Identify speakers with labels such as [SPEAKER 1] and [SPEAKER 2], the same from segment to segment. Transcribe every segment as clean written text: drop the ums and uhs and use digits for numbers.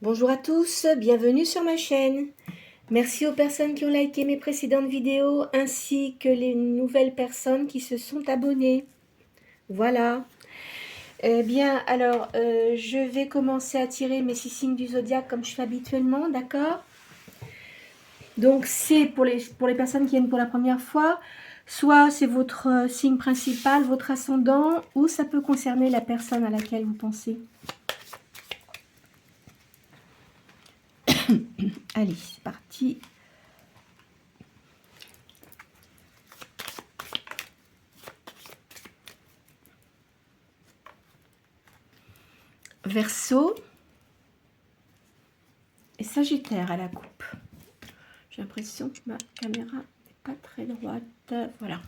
[SPEAKER 1] Bonjour à tous, bienvenue sur ma chaîne. Merci aux personnes qui ont liké mes précédentes vidéos ainsi que les nouvelles personnes qui se sont abonnées. Voilà. Je vais commencer à tirer mes 6 signes du zodiaque comme je fais habituellement, d'accord? Donc c'est pour les personnes qui viennent pour la première fois, soit c'est votre signe principal, votre ascendant, ou ça peut concerner la personne à laquelle vous pensez. Allez, c'est parti. Verseau et Sagittaire à la coupe. J'ai l'impression que ma caméra n'est pas très droite. Voilà.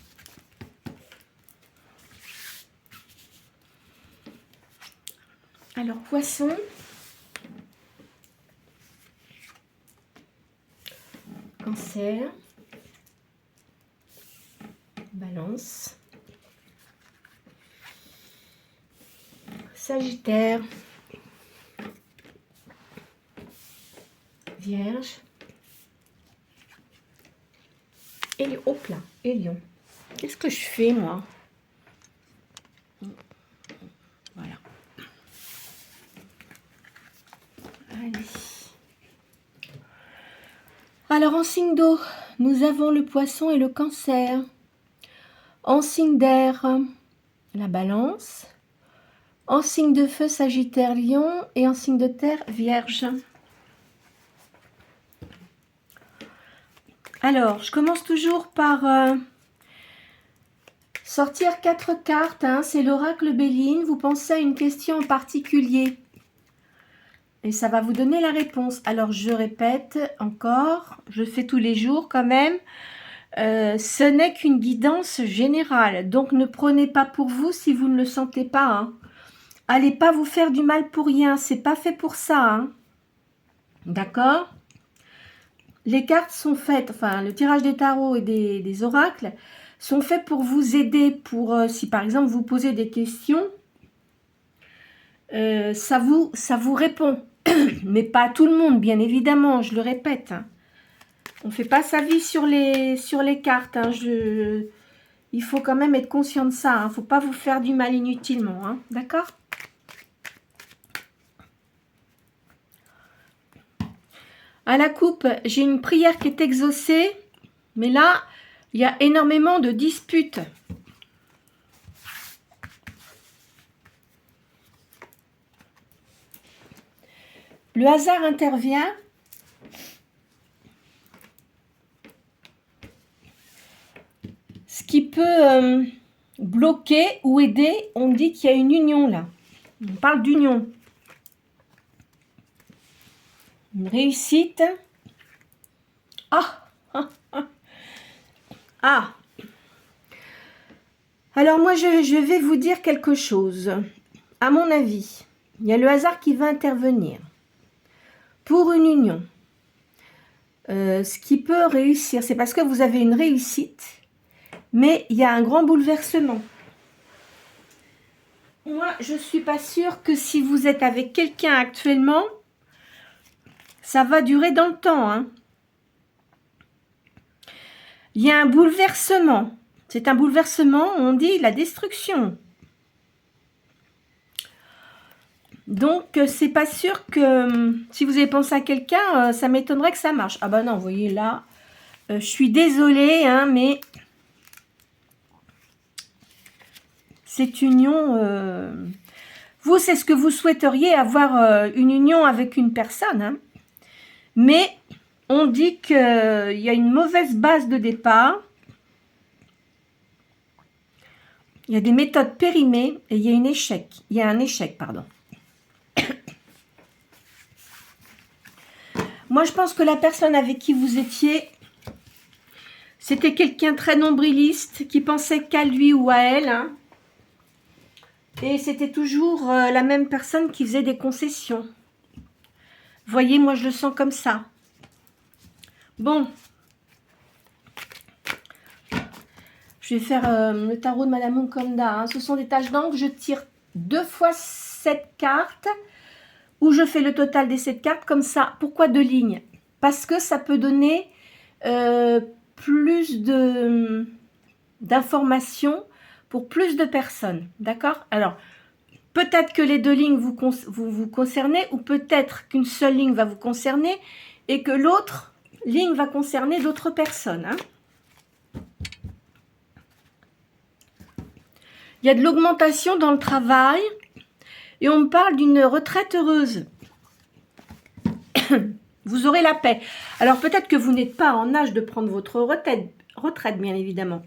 [SPEAKER 1] Alors, Poisson. Cancer. Balance. Sagittaire. Vierge. Et hop là, et Lion. Qu'est-ce que je fais, moi? Voilà. Allez. Alors, en signe d'eau, nous avons le Poisson et le Cancer. En signe d'air, la Balance. En signe de feu, Sagittaire, Lion. Et en signe de terre, Vierge. Alors, je commence toujours par sortir 4 cartes. Hein, c'est l'oracle Béline. Vous pensez à une question en particulier. Et ça va vous donner la réponse. Alors, je répète encore. Je le fais tous les jours quand même. Ce n'est qu'une guidance générale. Donc, ne prenez pas pour vous si vous ne le sentez pas. Hein. Allez pas vous faire du mal pour rien. C'est pas fait pour ça. Hein. D'accord ? Les cartes sont faites, enfin le tirage des tarots et des oracles sont faits pour vous aider, pour si par exemple vous posez des questions, ça vous répond. Mais pas à tout le monde, bien évidemment, je le répète. Hein. On ne fait pas sa vie sur les cartes. Hein. Il faut quand même être conscient de ça. Il ne faut pas vous faire du mal inutilement. Hein. D'accord ? À la coupe, j'ai une prière qui est exaucée, mais là, il y a énormément de disputes. Le hasard intervient. Ce qui peut bloquer ou aider, on dit qu'il y a une union là. On parle d'union. Une réussite. Ah. Alors moi, je vais vous dire quelque chose. À mon avis, il y a le hasard qui va intervenir pour une union. Ce qui peut réussir, c'est parce que vous avez une réussite, mais il y a un grand bouleversement. Moi, je ne suis pas sûre que si vous êtes avec quelqu'un actuellement, ça va durer dans le temps. Hein. Il y a un bouleversement. C'est un bouleversement, on dit la destruction. Donc, c'est pas sûr que si vous avez pensé à quelqu'un, ça m'étonnerait que ça marche. Ah bah non, vous voyez là, je suis désolée, hein, mais cette union, vous, c'est ce que vous souhaiteriez, avoir une union avec une personne. Hein. Mais on dit qu'il y a une mauvaise base de départ. Il y a des méthodes périmées et il y a un échec, pardon. Moi, je pense que la personne avec qui vous étiez, c'était quelqu'un très nombriliste, qui pensait qu'à lui ou à elle. Hein. Et c'était toujours la même personne qui faisait des concessions. Vous voyez, moi, je le sens comme ça. Bon. Je vais faire le tarot de Madame Mukonda. Hein. Ce sont des taches d'encre. Je tire 2 fois cette carte. ou je fais le total des 7 cartes comme ça. Pourquoi 2 lignes? Parce que ça peut donner plus d'informations pour plus de personnes. D'accord? Alors, peut-être que les 2 lignes vous concernez, ou peut-être qu'une seule ligne va vous concerner et que l'autre ligne va concerner d'autres personnes. Hein. Il y a de l'augmentation dans le travail et on me parle d'une retraite heureuse. Vous aurez la paix. Alors peut-être que vous n'êtes pas en âge de prendre votre retraite bien évidemment.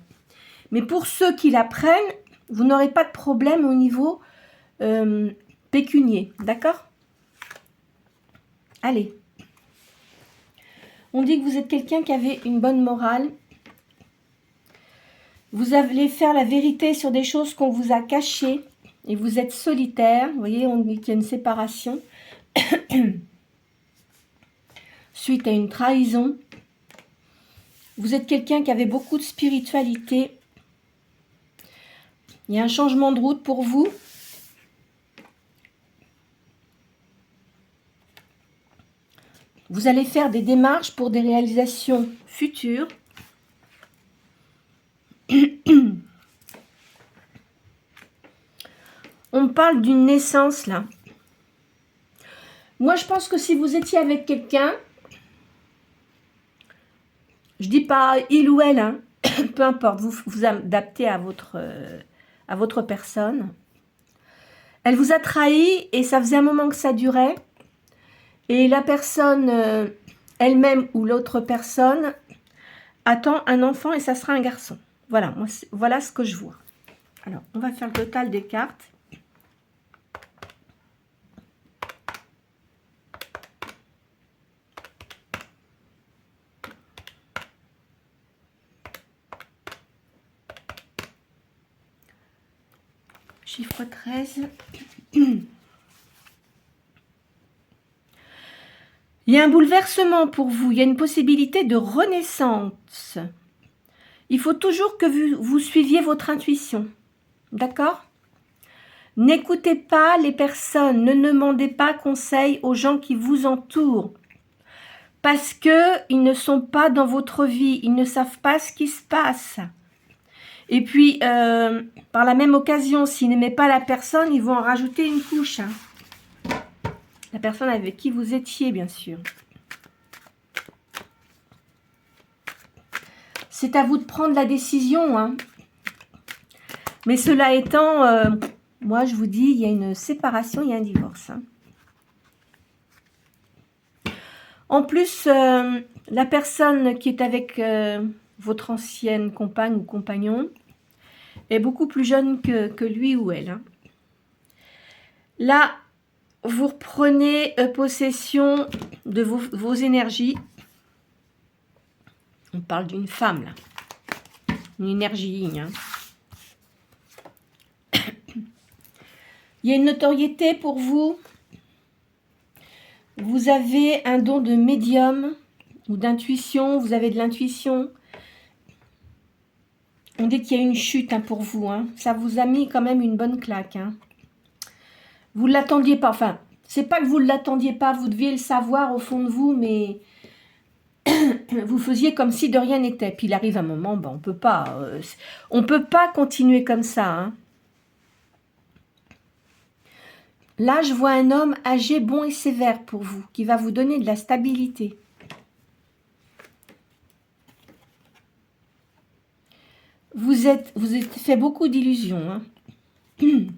[SPEAKER 1] Mais pour ceux qui la prennent, vous n'aurez pas de problème au niveau pécunier. D'accord? Allez. On dit que vous êtes quelqu'un qui avait une bonne morale. Vous allez faire la vérité sur des choses qu'on vous a cachées. Et vous êtes solitaire. Vous voyez, on dit qu'il y a une séparation. Suite à une trahison. Vous êtes quelqu'un qui avait beaucoup de spiritualité. Il y a un changement de route pour vous. Vous allez faire des démarches pour des réalisations futures. On me parle d'une naissance là. Moi, je pense que si vous étiez avec quelqu'un, je dis pas il ou elle, hein, peu importe, vous vous adaptez à votre personne. Elle vous a trahi et ça faisait un moment que ça durait. Et la personne elle-même ou l'autre personne attend un enfant et ça sera un garçon. Voilà, moi, voilà ce que je vois. Alors, on va faire le total des cartes. Chiffre 13. Il y a un bouleversement pour vous. Il y a une possibilité de renaissance. Il faut toujours que vous suiviez votre intuition. D'accord? N'écoutez pas les personnes. Ne demandez pas conseil aux gens qui vous entourent. Parce qu'ils ne sont pas dans votre vie. Ils ne savent pas ce qui se passe. Et puis, par la même occasion, s'ils n'aimaient pas la personne, ils vont en rajouter une couche. Hein. La personne avec qui vous étiez, bien sûr. C'est à vous de prendre la décision. Hein. Mais cela étant, moi, je vous dis, il y a une séparation, il y a un divorce. Hein. En plus, la personne qui est avec votre ancienne compagne ou compagnon est beaucoup plus jeune que lui ou elle. Hein. Là, vous reprenez possession de vos énergies. On parle d'une femme, là. Une énergie yin. Hein. Il y a une notoriété pour vous. Vous avez un don de médium ou d'intuition. Vous avez de l'intuition. On dit qu'il y a une chute hein, pour vous. Hein. Ça vous a mis quand même une bonne claque. Hein. Vous ne l'attendiez pas. Enfin, c'est pas que vous ne l'attendiez pas. Vous deviez le savoir au fond de vous, mais vous faisiez comme si de rien n'était. Puis il arrive un moment, ben, on peut pas continuer comme ça. Hein. Là, je vois un homme âgé, bon et sévère pour vous, qui va vous donner de la stabilité. Vous êtes fait beaucoup d'illusions. Hein. Il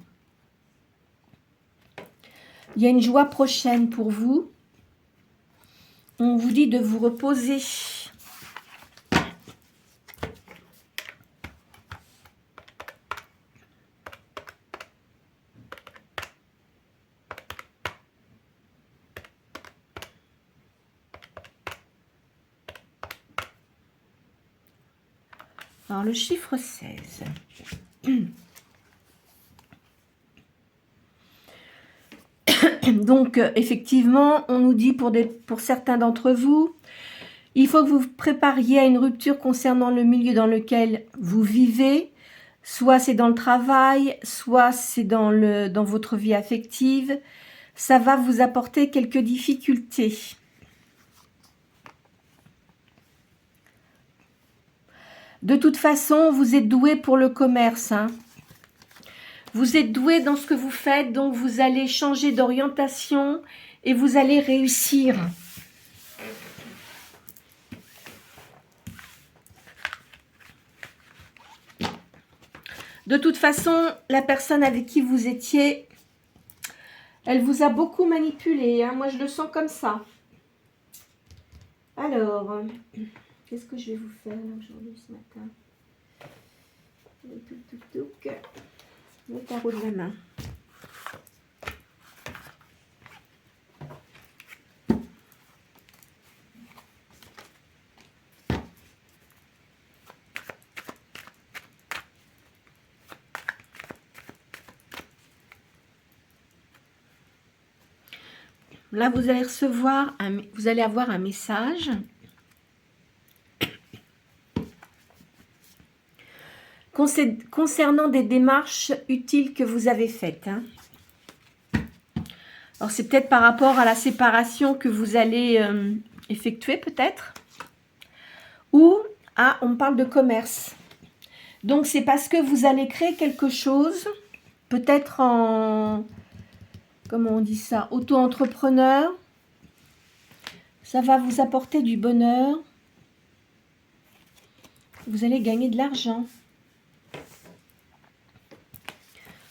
[SPEAKER 1] y a une joie prochaine pour vous. On vous dit de vous reposer. Alors, le chiffre 16. Donc, effectivement, on nous dit pour certains d'entre vous, il faut que vous vous prépariez à une rupture concernant le milieu dans lequel vous vivez. Soit c'est dans le travail, soit c'est dans votre vie affective, ça va vous apporter quelques difficultés. De toute façon, vous êtes doué pour le commerce, hein. Vous êtes doué dans ce que vous faites, donc vous allez changer d'orientation et vous allez réussir. De toute façon, la personne avec qui vous étiez, elle vous a beaucoup manipulé, hein. Moi, je le sens comme ça. Alors, qu'est-ce que je vais vous faire aujourd'hui ce matin? Le tarot de la main. Là, vous allez recevoir, vous allez avoir un message concernant des démarches utiles que vous avez faites, hein. Alors, c'est peut-être par rapport à la séparation que vous allez effectuer, peut-être. Ou, on me parle de commerce. Donc, c'est parce que vous allez créer quelque chose, peut-être en... Comment on dit ça? Auto-entrepreneur. Ça va vous apporter du bonheur. Vous allez gagner de l'argent.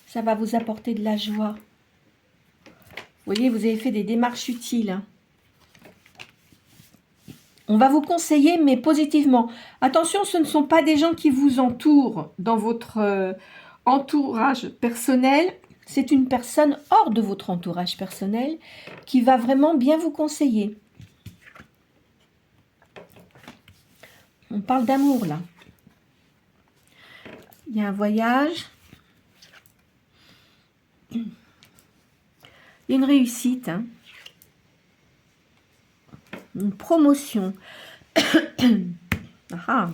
[SPEAKER 1] Ça va vous apporter de la joie. Vous voyez, vous avez fait des démarches utiles. On va vous conseiller, mais positivement. Attention, ce ne sont pas des gens qui vous entourent dans votre entourage personnel. C'est une personne hors de votre entourage personnel qui va vraiment bien vous conseiller. On parle d'amour, là. Il y a un voyage. Il y a une réussite, hein. Une promotion. Ah.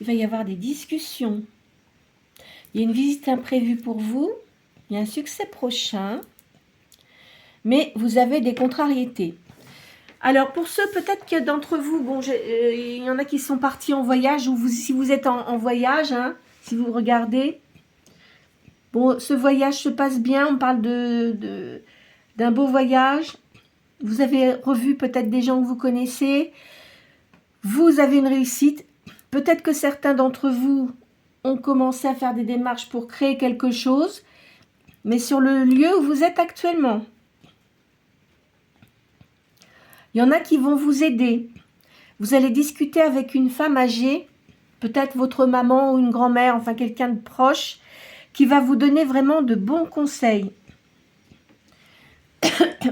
[SPEAKER 1] Il va y avoir des discussions. Il y a une visite imprévue pour vous. Il y a un succès prochain. Mais vous avez des contrariétés. Alors, pour ceux peut-être que d'entre vous, bon, il y en a qui sont partis en voyage, ou si vous êtes en voyage, hein, si vous regardez, bon, ce voyage se passe bien, on parle d'un beau voyage. Vous avez revu peut-être des gens que vous connaissez. Vous avez une réussite. Peut-être que certains d'entre vous ont commencé à faire des démarches pour créer quelque chose, mais sur le lieu où vous êtes actuellement. Il y en a qui vont vous aider. Vous allez discuter avec une femme âgée, peut-être votre maman ou une grand-mère, enfin quelqu'un de proche, qui va vous donner vraiment de bons conseils.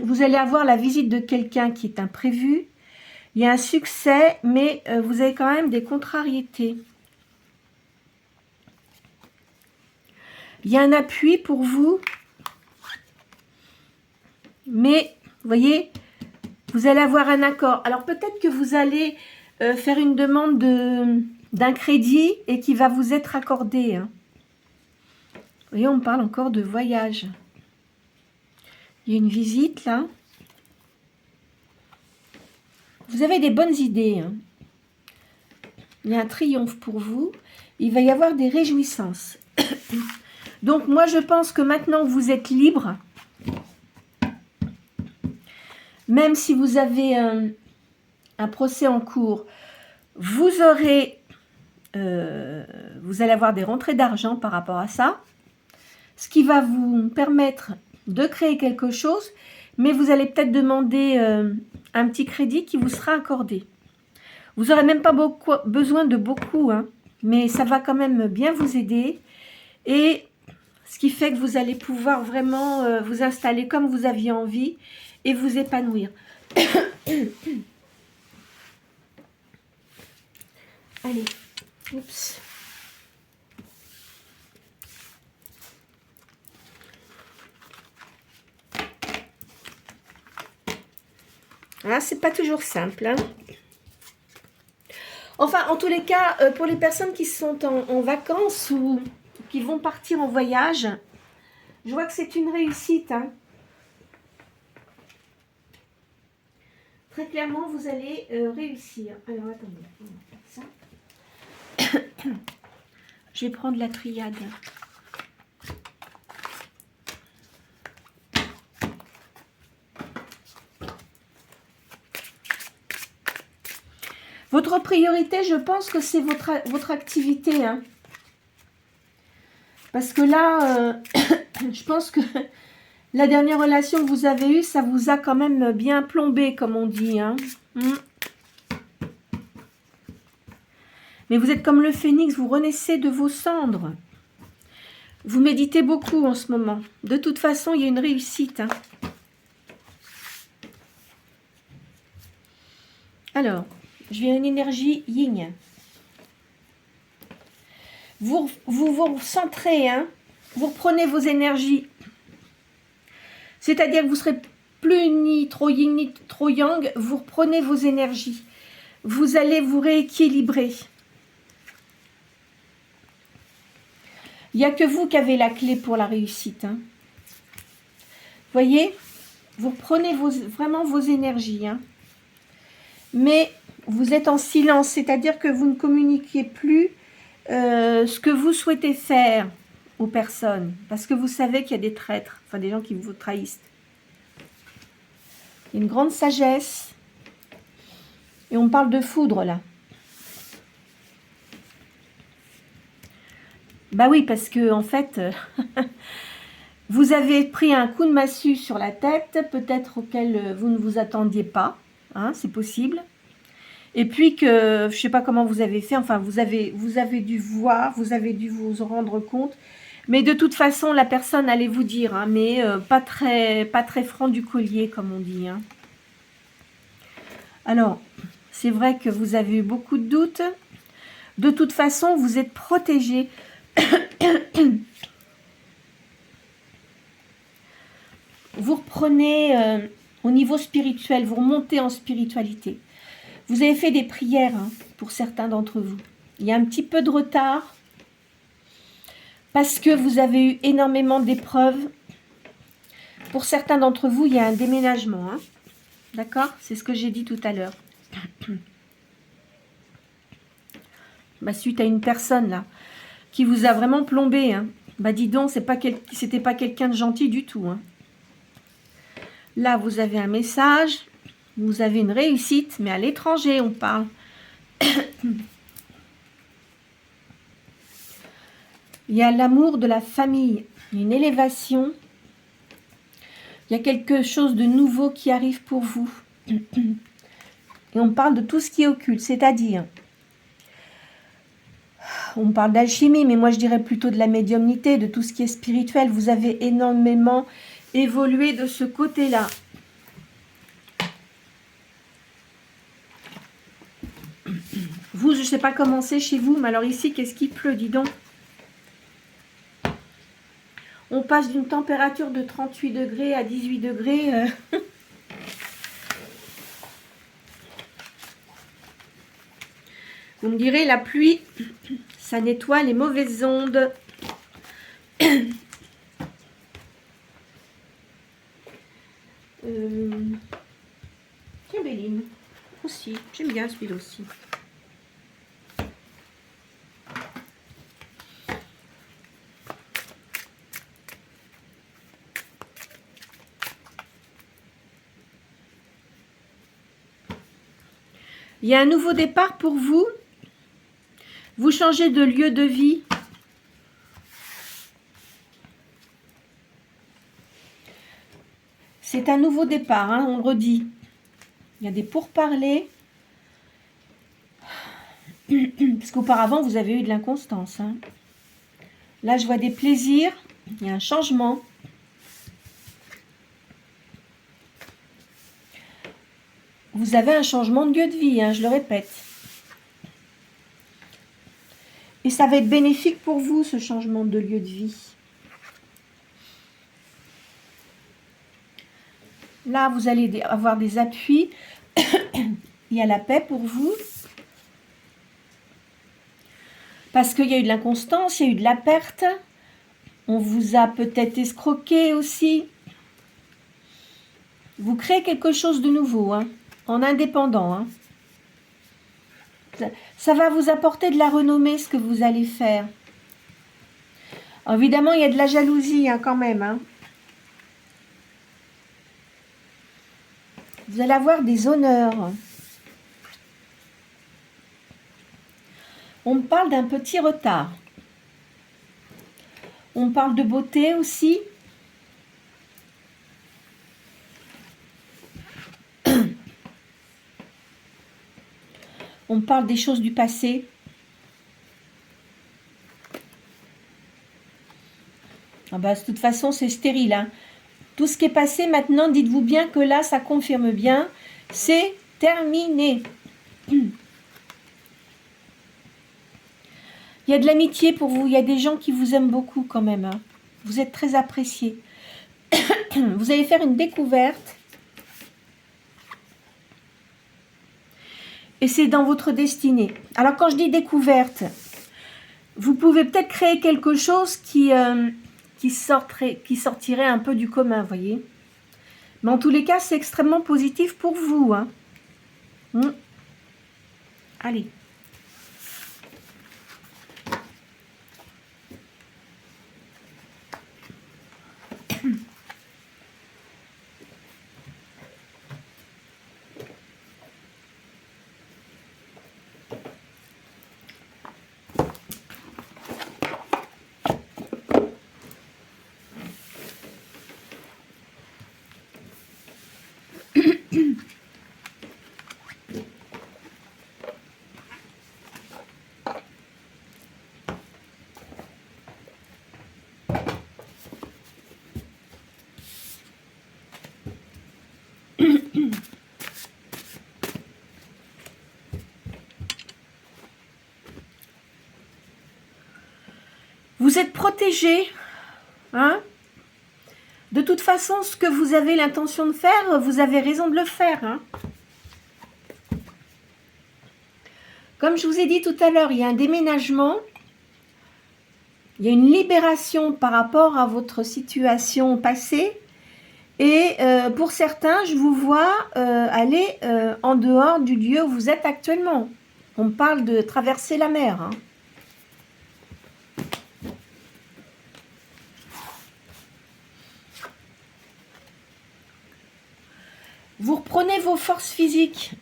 [SPEAKER 1] Vous allez avoir la visite de quelqu'un qui est imprévu. Il y a un succès, mais vous avez quand même des contrariétés. Il y a un appui pour vous. Mais, vous voyez, vous allez avoir un accord. Alors, peut-être que vous allez faire une demande d'un crédit et qui va vous être accordé, hein. Vous voyez, on parle encore de voyage. Il y a une visite, là. Vous avez des bonnes idées, hein. Il y a un triomphe pour vous. Il va y avoir des réjouissances. Donc, moi, je pense que maintenant, vous êtes libre. Même si vous avez un procès en cours, vous allez avoir des rentrées d'argent par rapport à ça. Ce qui va vous permettre de créer quelque chose, mais vous allez peut-être demander un petit crédit qui vous sera accordé. Vous n'aurez même pas besoin de beaucoup, hein, mais ça va quand même bien vous aider. Et ce qui fait que vous allez pouvoir vraiment vous installer comme vous aviez envie et vous épanouir. Allez, oups. Ah, c'est pas toujours simple, hein. Enfin, en tous les cas, pour les personnes qui sont en vacances ou qui vont partir en voyage, Je vois que c'est une réussite. Hein. Très clairement, vous allez réussir. Alors, attendez, on va faire ça. Je vais prendre la triade. Votre priorité, je pense que c'est votre activité. Hein. Parce que là, je pense que la dernière relation que vous avez eue, ça vous a quand même bien plombé, comme on dit. Hein. Mais vous êtes comme le phénix, vous renaissez de vos cendres. Vous méditez beaucoup en ce moment. De toute façon, il y a une réussite. Hein. Alors, je viens une énergie yin. Vous centrez, hein. Vous reprenez vos énergies. C'est-à-dire que vous ne serez plus ni trop yin ni trop yang. Vous reprenez vos énergies. Vous allez vous rééquilibrer. Il n'y a que vous qui avez la clé pour la réussite. Hein. Voyez, vous reprenez vraiment vos énergies. Hein. Mais vous êtes en silence, c'est-à-dire que vous ne communiquez plus ce que vous souhaitez faire aux personnes. Parce que vous savez qu'il y a des traîtres, enfin des gens qui vous trahissent. Il y a une grande sagesse. Et on parle de foudre là. Bah oui, parce que en fait, vous avez pris un coup de massue sur la tête, peut-être auquel vous ne vous attendiez pas, hein, c'est possible. Et puis que, je ne sais pas comment vous avez fait, enfin vous avez dû voir, vous avez dû vous rendre compte. Mais de toute façon, la personne allait vous dire, hein, mais pas très franc du collier, comme on dit. Hein. Alors, c'est vrai que vous avez eu beaucoup de doutes. De toute façon, vous êtes protégé. Vous reprenez au niveau spirituel, vous remontez en spiritualité. Vous avez fait des prières hein, pour certains d'entre vous. Il y a un petit peu de retard parce que vous avez eu énormément d'épreuves. Pour certains d'entre vous, il y a un déménagement. Hein. D'accord? C'est ce que j'ai dit tout à l'heure. Bah, suite à une personne là qui vous a vraiment plombé. Hein. Bah dis donc, c'était pas quelqu'un de gentil du tout. Hein. Là, vous avez un message. Vous avez une réussite, mais à l'étranger, on parle. Il y a l'amour de la famille, une élévation. Il y a quelque chose de nouveau qui arrive pour vous. Et on parle de tout ce qui est occulte, c'est-à-dire, on parle d'alchimie, mais moi je dirais plutôt de la médiumnité, de tout ce qui est spirituel. Vous avez énormément évolué de ce côté-là. Vous, je ne sais pas comment c'est chez vous, mais alors ici, qu'est-ce qu'il pleut, dis donc. On passe d'une température de 38 degrés à 18 degrés. Vous me direz, la pluie, ça nettoie les mauvaises ondes. Tiens, Béline, aussi, j'aime bien celui-là aussi. Il y a un nouveau départ pour vous. Vous changez de lieu de vie. C'est un nouveau départ, hein, on le redit. Il y a des pourparlers. Parce qu'auparavant, vous avez eu de l'inconstance. Hein. Là, je vois des plaisirs. Il y a un changement. Vous avez un changement de lieu de vie, hein, je le répète. Et ça va être bénéfique pour vous, ce changement de lieu de vie. Là, vous allez avoir des appuis. Il y a la paix pour vous. Parce qu'il y a eu de l'inconstance, il y a eu de la perte. On vous a peut-être escroqué aussi. Vous créez quelque chose de nouveau, hein, en indépendant. Hein. Ça va vous apporter de la renommée, ce que vous allez faire. Alors, évidemment, il y a de la jalousie hein, quand même. Hein. Vous allez avoir des honneurs. On me parle d'un petit retard. On me parle de beauté aussi. On me parle des choses du passé. Ah bah, de toute façon, c'est stérile. Hein. Tout ce qui est passé maintenant, dites-vous bien que là, ça confirme bien. C'est terminé. Il y a de l'amitié pour vous. Il y a des gens qui vous aiment beaucoup quand même. Hein. Vous êtes très appréciés. Vous allez faire une découverte. Et c'est dans votre destinée. Alors, quand je dis découverte, vous pouvez peut-être créer quelque chose qui sortirait un peu du commun, vous voyez. Mais en tous les cas, c'est extrêmement positif pour vous. Hein. Allez. Vous êtes protégé. Hein? De toute façon, ce que vous avez l'intention de faire, vous avez raison de le faire. Hein? Comme je vous ai dit tout à l'heure, il y a un déménagement. Il y a une libération par rapport à votre situation passée. Et pour certains, je vous vois aller en dehors du lieu où vous êtes actuellement. On parle de traverser la mer. Hein. Vous reprenez vos forces physiques.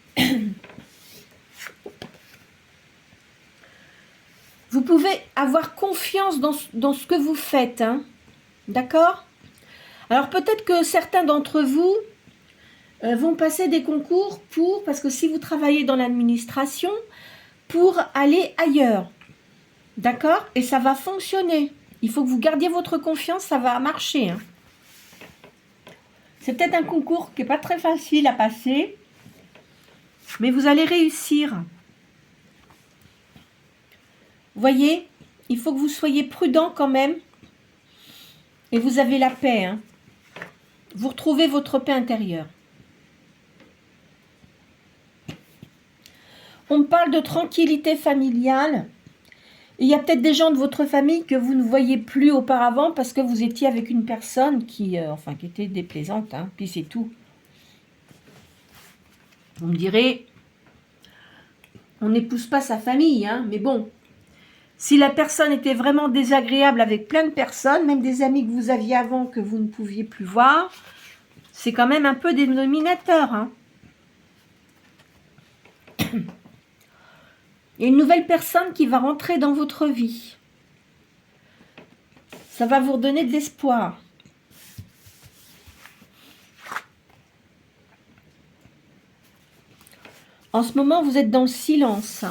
[SPEAKER 1] Vous pouvez avoir confiance dans ce que vous faites. Hein. D'accord ? Alors peut-être que certains d'entre vous vont passer des concours parce que si vous travaillez dans l'administration, pour aller ailleurs. D'accord ? Et ça va fonctionner. Il faut que vous gardiez votre confiance, ça va marcher. Hein. C'est peut-être un concours qui n'est pas très facile à passer, mais vous allez réussir. Vous voyez, il faut que vous soyez prudent quand même. Et vous avez la paix. Hein. Vous retrouvez votre paix intérieure. On me parle de tranquillité familiale. Il y a peut-être des gens de votre famille que vous ne voyez plus auparavant parce que vous étiez avec une personne qui était déplaisante. Hein, puis c'est tout. Vous me direz, on n'épouse pas sa famille, hein, mais bon. Si la personne était vraiment désagréable avec plein de personnes, même des amis que vous aviez avant que vous ne pouviez plus voir, c'est quand même un peu dénominateur. Hein. Il y a une nouvelle personne qui va rentrer dans votre vie. Ça va vous redonner de l'espoir. En ce moment, vous êtes dans le silence.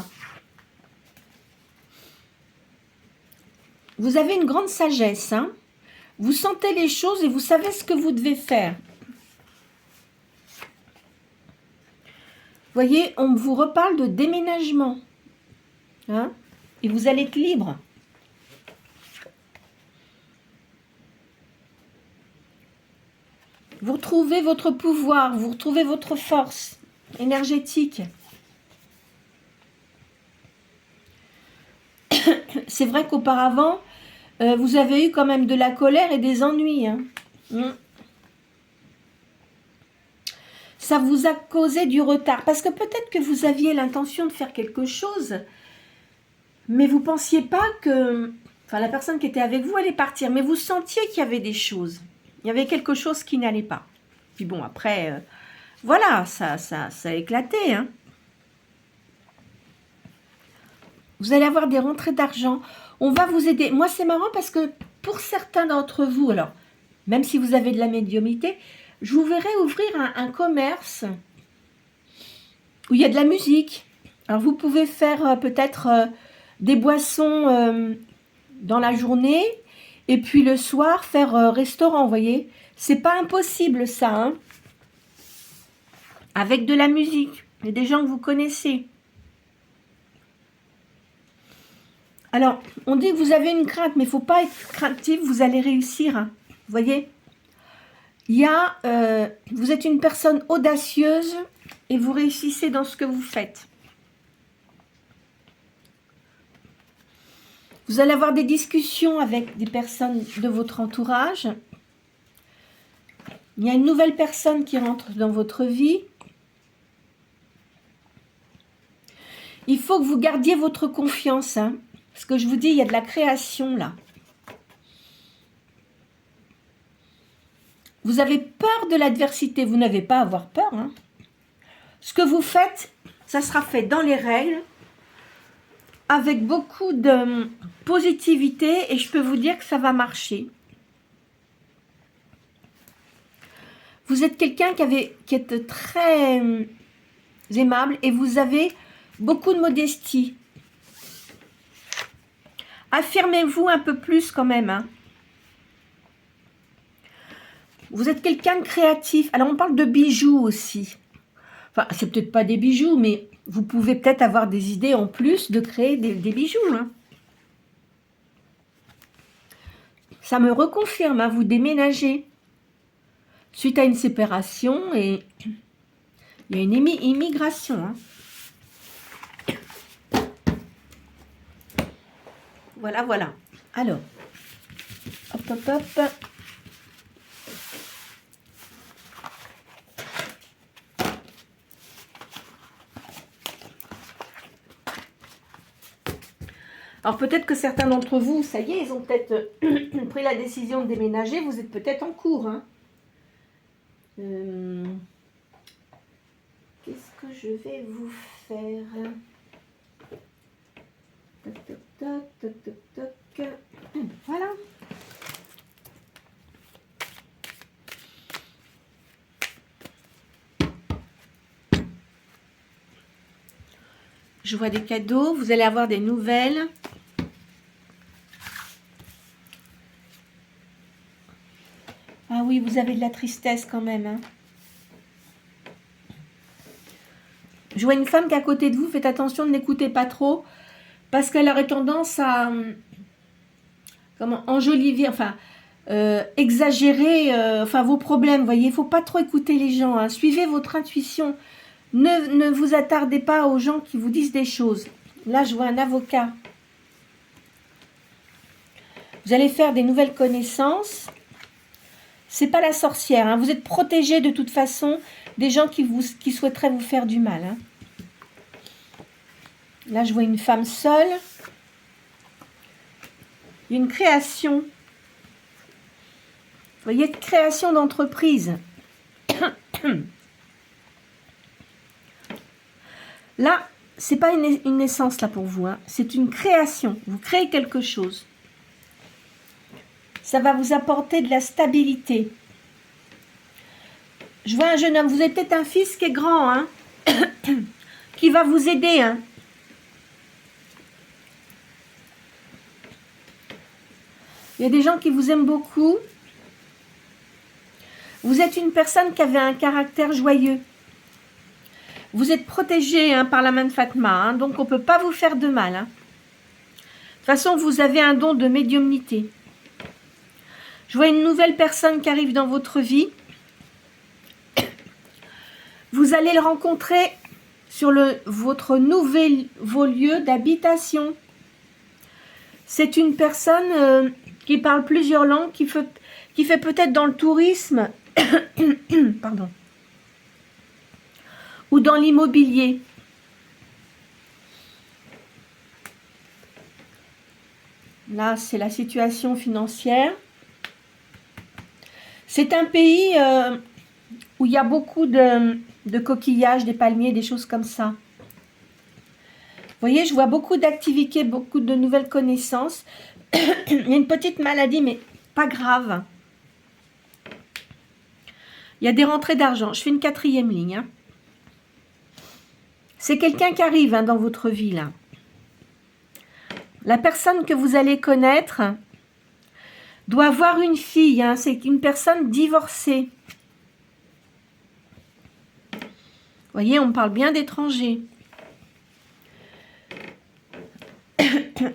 [SPEAKER 1] Vous avez une grande sagesse. Hein. Vous sentez les choses et vous savez ce que vous devez faire. Vous voyez, on vous reparle de déménagement. Hein, et vous allez être libre. Vous retrouvez votre pouvoir, vous retrouvez votre force énergétique. C'est vrai qu'auparavant, Vous avez eu quand même de la colère et des ennuis. Hein. Ça vous a causé du retard. Parce que peut-être que vous aviez l'intention de faire quelque chose, mais vous ne pensiez pas que... Enfin, la personne qui était avec vous allait partir, mais vous sentiez qu'il y avait des choses. Il y avait quelque chose qui n'allait pas. Puis bon, après, voilà, ça a éclaté. Hein. Vous allez avoir des rentrées d'argent. On va vous aider. Moi, c'est marrant parce que pour certains d'entre vous, alors, même si vous avez de la médiumnité, je vous verrai ouvrir un commerce où il y a de la musique. Alors, vous pouvez faire peut-être des boissons dans la journée et puis le soir faire restaurant, vous voyez. C'est pas impossible ça, hein. Avec de la musique et des gens que vous connaissez. Alors, on dit que vous avez une crainte, mais il ne faut pas être craintif, vous allez réussir. Hein. Vous voyez, vous êtes une personne audacieuse et vous réussissez dans ce que vous faites. Vous allez avoir des discussions avec des personnes de votre entourage. Il y a une nouvelle personne qui rentre dans votre vie. Il faut que vous gardiez votre confiance. Hein. Parce que je vous dis, il y a de la création là. Vous avez peur de l'adversité. Vous n'avez pas à avoir peur. Hein. Ce que vous faites, ça sera fait dans les règles, avec beaucoup de positivité, et je peux vous dire que ça va marcher. Vous êtes quelqu'un qui est très aimable et vous avez beaucoup de modestie. Affirmez-vous un peu plus quand même. Hein. Vous êtes quelqu'un de créatif. Alors on parle de bijoux aussi. Enfin, c'est peut-être pas des bijoux, mais vous pouvez peut-être avoir des idées en plus de créer des bijoux. Hein. Ça me reconfirme, hein, vous déménagez. Suite à une séparation et il y a une immigration. Hein. Voilà, voilà. Alors, hop, hop, hop. Alors peut-être que certains d'entre vous, ça y est, ils ont peut-être pris la décision de déménager. Vous êtes peut-être en cours. Hein. Qu'est-ce que je vais vous faire? Toc, toc, toc, toc, toc, toc. Voilà. Je vois des cadeaux. Vous allez avoir des nouvelles. Ah oui, vous avez de la tristesse quand même. Hein. Je vois une femme qui est à côté de vous. Faites attention, ne l'écoutez pas trop. Parce qu'elle aurait tendance à enjoliver, enfin, exagérer vos problèmes. Vous voyez, il ne faut pas trop écouter les gens. Hein. Suivez votre intuition. Ne vous attardez pas aux gens qui vous disent des choses. Là, je vois un avocat. Vous allez faire des nouvelles connaissances. C'est pas la sorcière. Hein. Vous êtes protégé de toute façon des gens qui souhaiteraient vous faire du mal. Hein. Là, je vois une femme seule. Il y a une création. Vous voyez, création d'entreprise. Là, c'est pas une naissance là pour vous. Hein. C'est une création. Vous créez quelque chose. Ça va vous apporter de la stabilité. Je vois un jeune homme. Vous avez peut-être un fils qui est grand. Hein, qui va vous aider. Hein. Il y a des gens qui vous aiment beaucoup. Vous êtes une personne qui avait un caractère joyeux. Vous êtes protégé hein, par la main de Fatma, hein, donc on ne peut pas vous faire de mal. Hein. De toute façon, vous avez un don de médiumnité. Je vois une nouvelle personne qui arrive dans votre vie. Vous allez le rencontrer sur votre nouveau lieu d'habitation. C'est une personne qui parle plusieurs langues, qui fait peut-être dans le tourisme, pardon, ou dans l'immobilier. Là, c'est la situation financière. C'est un pays où il y a beaucoup de coquillages, des palmiers, des choses comme ça. Vous voyez, je vois beaucoup d'activités, beaucoup de nouvelles connaissances. Il y a une petite maladie, mais pas grave. Il y a des rentrées d'argent. Je fais une 4e ligne. Hein. C'est quelqu'un qui arrive dans votre vie, là. La personne que vous allez connaître doit avoir une fille. Hein. C'est une personne divorcée. Vous voyez, on parle bien d'étrangers.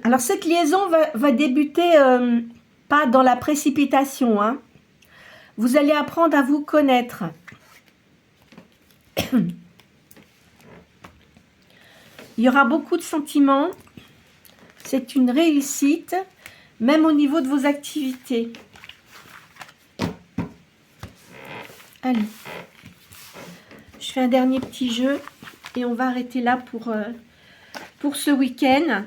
[SPEAKER 1] Alors, cette liaison va débuter pas dans la précipitation. Hein. Vous allez apprendre à vous connaître. Il y aura beaucoup de sentiments. C'est une réussite, même au niveau de vos activités. Allez. Je fais un dernier petit jeu et on va arrêter là pour ce week-end.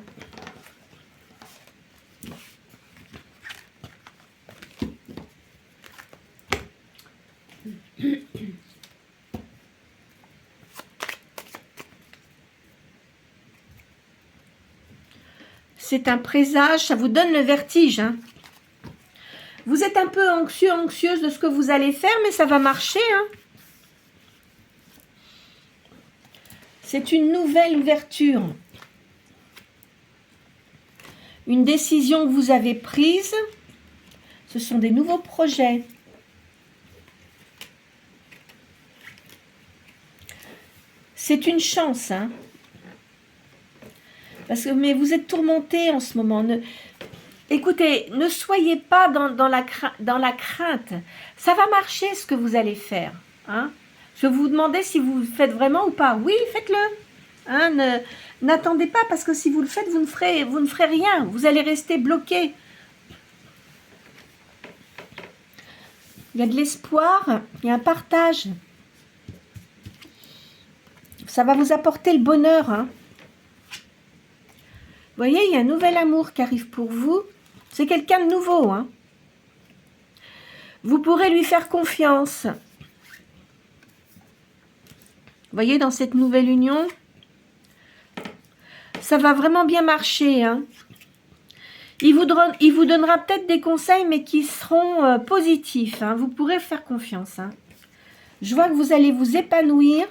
[SPEAKER 1] C'est un présage, ça vous donne le vertige. Hein. Vous êtes un peu anxieux, anxieuse de ce que vous allez faire, mais ça va marcher. Hein. C'est une nouvelle ouverture. Une décision que vous avez prise. Ce sont des nouveaux projets. C'est une chance, hein. Mais vous êtes tourmenté en ce moment. Écoutez, ne soyez pas dans la crainte. Ça va marcher ce que vous allez faire. Hein. Je vous demandais si vous le faites vraiment ou pas. Oui, faites-le. Hein, n'attendez pas parce que si vous le faites, vous ne ferez rien. Vous allez rester bloqué. Il y a de l'espoir, il y a un partage. Ça va vous apporter le bonheur. Hein. Vous voyez, il y a un nouvel amour qui arrive pour vous. C'est quelqu'un de nouveau. Hein. Vous pourrez lui faire confiance. Vous voyez, dans cette nouvelle union, ça va vraiment bien marcher. Hein. Il vous donnera peut-être des conseils, mais qui seront positifs. Hein. Vous pourrez faire confiance. Hein. Je vois que vous allez vous épanouir.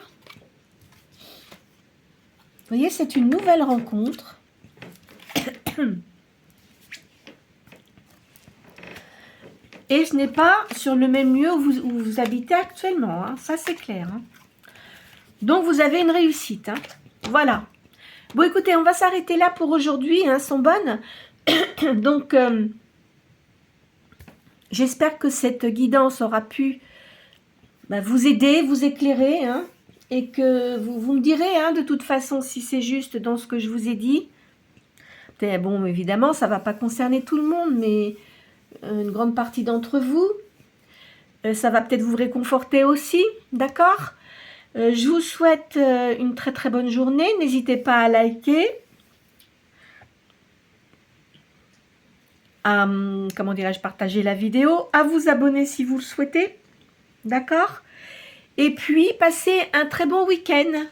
[SPEAKER 1] Vous voyez, c'est une nouvelle rencontre. Et ce n'est pas sur le même lieu où vous habitez actuellement. Hein. Ça, c'est clair. Hein. Donc, vous avez une réussite. Hein. Voilà. Bon, écoutez, on va s'arrêter là pour aujourd'hui. Hein, sont bonnes. Donc, j'espère que cette guidance aura pu vous aider, vous éclairer. Hein, et que vous me direz, hein, de toute façon, si c'est juste dans ce que je vous ai dit. Bon, évidemment, ça ne va pas concerner tout le monde, mais une grande partie d'entre vous. Ça va peut-être vous réconforter aussi, d'accord ? Je vous souhaite une très très bonne journée. N'hésitez pas à liker, à, comment dirais-je, partager la vidéo, à vous abonner si vous le souhaitez, d'accord ? Et puis, passez un très bon week-end.